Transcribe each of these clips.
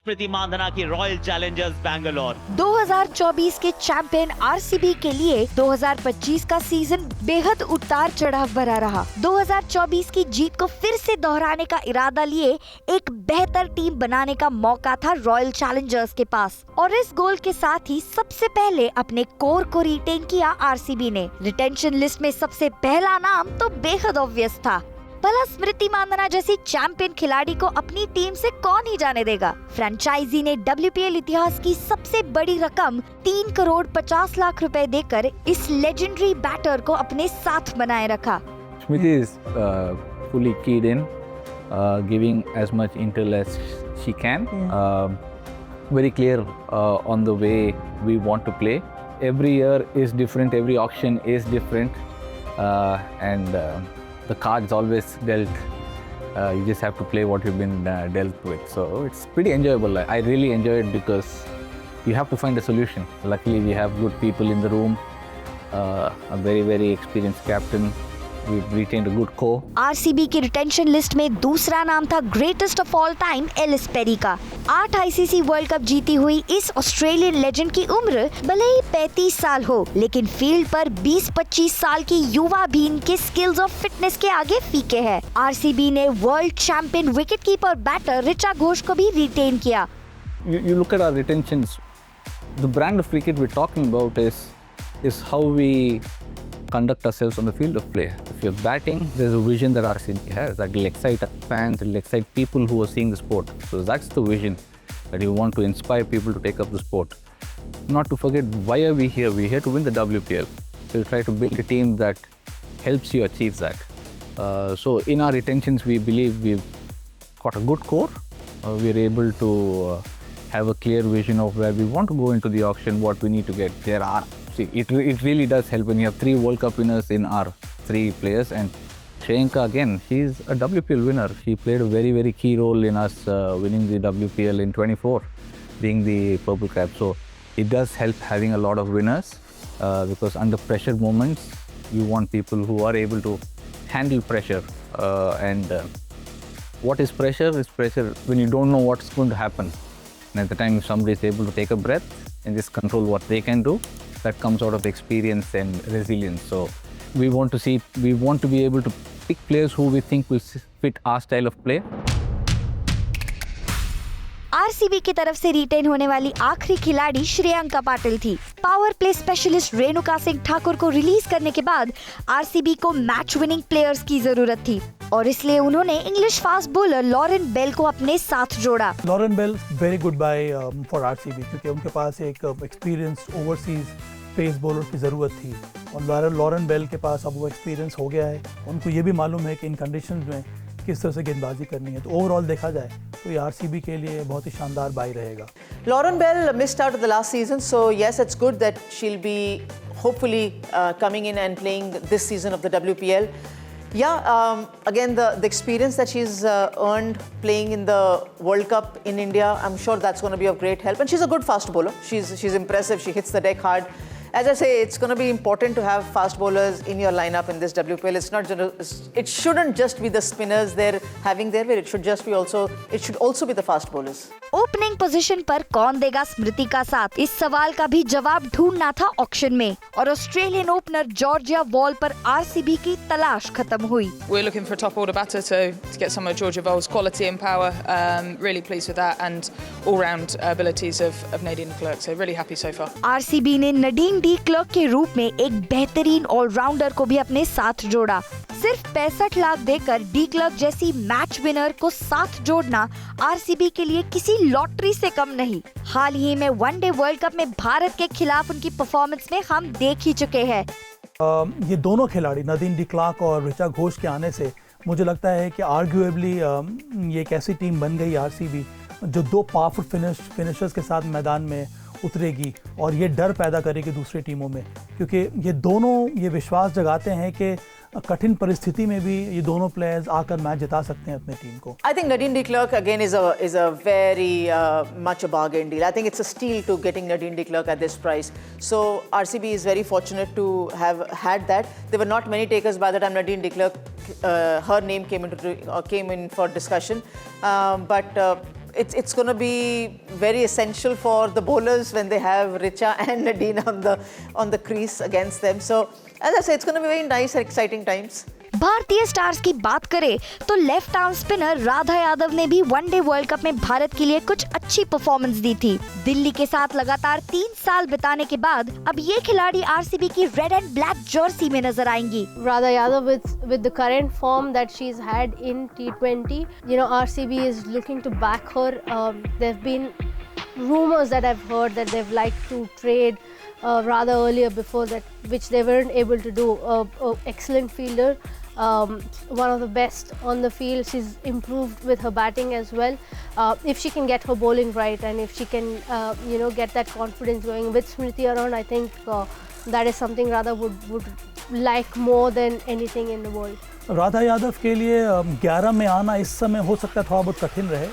स्मृति मांधाना की royal Challengers Bangalore. 2024 के champion RCB के लिए 2025 का सीजन बेहद उतार चढ़ाव भरा रहा। 2024 की जीत को फिर से दोहराने का इरादा लिए एक बेहतर टीम बनाने का मौका था रॉयल चैलेंजर्स के पास, और इस गोल के साथ ही सबसे पहले अपने कोर को रिटेन किया आरसीबी ने। रिटेंशन लिस्ट में सबसे पहला नाम तो बेहद ऑब्वियस था। भला स्मृति मांधाना जैसी चैंपियन खिलाड़ी को अपनी टीम से कौन ही जाने देगा। फ्रेंचाइजी ने WPL इतिहास की सबसे बड़ी रकम 3 करोड़ 50 लाख रुपए देकर इस लेजेंडरी बैटर को अपने साथ बनाए रखा। Smriti is fully keyed in, giving as much intel as she can. Very clear on the way we want to play. Every year is different, every auction is different, and the cards always dealt. You just have to play what you've been dealt with. So it's pretty enjoyable. I really enjoy it because you have to find a solution. Luckily, we have good people in the room, a very, very experienced captain. We've retained a good core. RCB की retention list में दूसरा नाम था greatest of all time Ellyse Perry का। 8 ICC world cup जीती हुई इस Australian legend की उम्र भले ही 35 साल हो, लेकिन फील्ड पर 20-25 साल की युवा भी इनके स्किल्स और फिटनेस के आगे फीके है। आरसीबी ने world champion wicketkeeper batter Richa Ghosh को भी रिटेन किया। You look at our retentions. The brand of cricket we're talking about is how we conduct ourselves on the field of play. If you're batting, there's a vision that RCB has that will excite fans, it will excite people who are seeing the sport. So that's the vision, that you want to inspire people to take up the sport. Not to forget, why are we here? We're here to win the WPL. So we try to build a team that helps you achieve that. So in our retentions, we believe we've got a good core. We're able to have a clear vision of where we want to go into the auction, what we need to get. It really does help when you have 3 World Cup winners in our 3 players, and Shreyanka again, she's a WPL winner. She played a very, very key role in us winning the WPL in 24, being the Purple Cap. So it does help having a lot of winners because under pressure moments, you want people who are able to handle pressure. What is pressure? It's pressure when you don't know what's going to happen. And at the time, if somebody is able to take a breath and just control what they can do, that comes out of experience and resilience. So we want to be able to pick players who we think will fit our style of play. RCB की तरफ से retain होने वाली आखिरी खिलाड़ी श्रेयांका पाटिल थी। Power play specialist Renuka Singh Thakur को release करने के बाद आरसीबी को मैच विनिंग प्लेयर्स की जरूरत थी, और इसलिए उन्होंने English fast bowler Lauren Bell को अपने साथ जोड़ा। Lauren Bell very good buy for RCB, क्योंकि उनके पास एक एक्सपीरियंस्ड ओवरसीज पेस बॉलर की ज़रूरत थी, और लॉरेन बेल के पास अब वो एक्सपीरियंस हो गया है। उनको ये भी मालूम है कि इन कंडीशंस में किस तरह से गेंदबाजी करनी है। तो ओवरऑल देखा जाए तो ये आरसीबी के लिए बहुत ही शानदार बाई रहेगा। Lauren Bell missed out of the last season, so yes, it's good that she'll be hopefully coming in and playing this season of the WPL. Yeah, again, the experience that she's earned playing in the World Cup in India, I'm sure that's going to be of great help. And she's a good fast bowler. She's impressive. She hits the deck hard. As I say, it's going to be important to have fast bowlers in your lineup in this WPL. It shouldn't just be the spinners they're having there, it should also be the fast bowlers. Opening position पर कौन देगा स्मृति का साथ, इस सवाल का भी जवाब ढूंढना था ऑक्शन में, और ऑस्ट्रेलियन ओपनर जॉर्जिया वॉल पर आरसीबी की तलाश खत्म हुई। We're looking for a top order batter to get some of Georgia Voll's quality and power. Really pleased with that, and all-round abilities of Nadine de Klerk. So really happy so far. RCB ने नडीन de Klerk के रूप में एक बेहतरीन allrounder को भी अपने साथ जोड़ा। सिर्फ 65 लाख देकर डी क्लर्क जैसी मैच विनर को साथ जोड़ना आरसीबी के लिए किसी लॉटरी से कम नहीं। हाल ही में वनडे वर्ल्ड कप में भारत के खिलाफ उनकी परफॉर्मेंस में हम देख ही चुके हैं। ये दोनों खिलाड़ी नदीन डी क्लार्क और ऋचा घोष के आने से मुझे लगता है कि आर्ग्यूएबली ये एक ऐसी टीम बन गई आरसीबी जो 2 पावरफुल फिनिशर्स के साथ मैदान में उतरेगी, और ये डर पैदा करेगी दूसरी टीमों में, क्योंकि ये दोनों ये विश्वास जगाते हैं कि कठिन परिस्थिति में भी ये दोनों प्लेयर्स आकर मैच जिता सकते हैं अपनी टीम को। I think Nadine de Klerk again is a very much a bargain deal. I think it's a steal to getting Nadine de Klerk at this price. So RCB is very fortunate to have had that. There were not many takers by the time Nadine de Klerk her name came in for discussion, but it's going to be very essential for the bowlers when they have Richa and Nadine on the crease against them. So as I say, it's going to be very nice and exciting times. भारतीय stars की बात करें तो left arm spinner Radha Yadav ने भी one day world cup में भारत के लिए कुछ अच्छी परफॉर्मेंस दी थी। दिल्ली के साथ लगातार 3 साल बिताने के बाद अब ये खिलाड़ी आरसीबी की रेड एंड ब्लैक जर्सी में नजर आएंगी। Radha Yadav with the current form that she's had in T20, RCB is looking to back her. There've been rumors that I've heard that they've liked to trade rather earlier before that, which they weren't able to do. Excellent fielder. One of the best on the field. She's improved with her batting as well. If she can get her bowling right and if she can, get that confidence going with Smriti around, I think that is something Radha would like more than anything in the world. Radha Yadav के लिए 11 में आना इस समय हो सकता है थोड़ा बहुत कठिन रहे,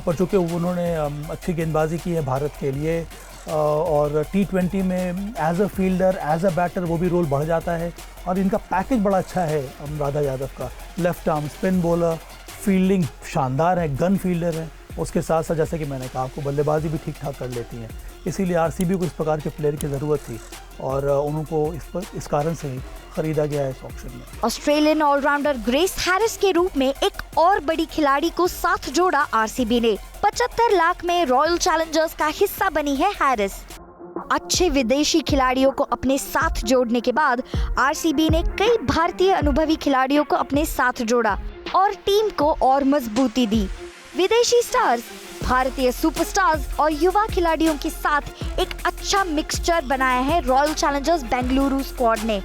पर चूँकि उन्होंने अच्छी गेंदबाजी की है भारत के लिए और T20 में as a fielder as a batter वो भी रोल बढ़ जाता है और इनका पैकेज बड़ा अच्छा है राधा यादव का। Left arm spin bowler, fielding शानदार है, गन फील्डर है, उसके साथ साथ जैसे कि मैंने कहा आपको बल्लेबाजी भी ठीक ठाक कर लेती हैं। इसीलिए आरसीबी को इस प्रकार के प्लेयर की ज़रूरत थी और उनको इस कारण से ही खरीदा गया है इस ऑक्शन में। ऑस्ट्रेलियन ऑलराउंडर ग्रेस हैरिस के रूप में एक और बड़ी खिलाड़ी को साथ जोड़ा आरसीबी ने। 75 लाख में रॉयल चैलेंजर्स का हिस्सा बनी है हैरिस। अच्छे विदेशी खिलाड़ियों को अपने साथ जोड़ने के बाद आरसीबी ने कई भारतीय अनुभवी खिलाड़ियों को अपने साथ जोड़ा और टीम को और मजबूती दी। विदेशी स्टार्स, भारतीय सुपरस्टार्स और युवा खिलाड़ियों के साथ एक अच्छा मिक्सचर बनाया है रॉयल चैलेंजर्स बेंगलुरु स्क्वाड ने।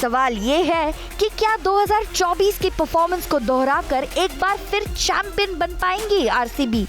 सवाल ये है कि क्या 2024 की परफॉर्मेंस को दोहराकर एक बार फिर चैंपियन बन पाएंगी आरसीबी?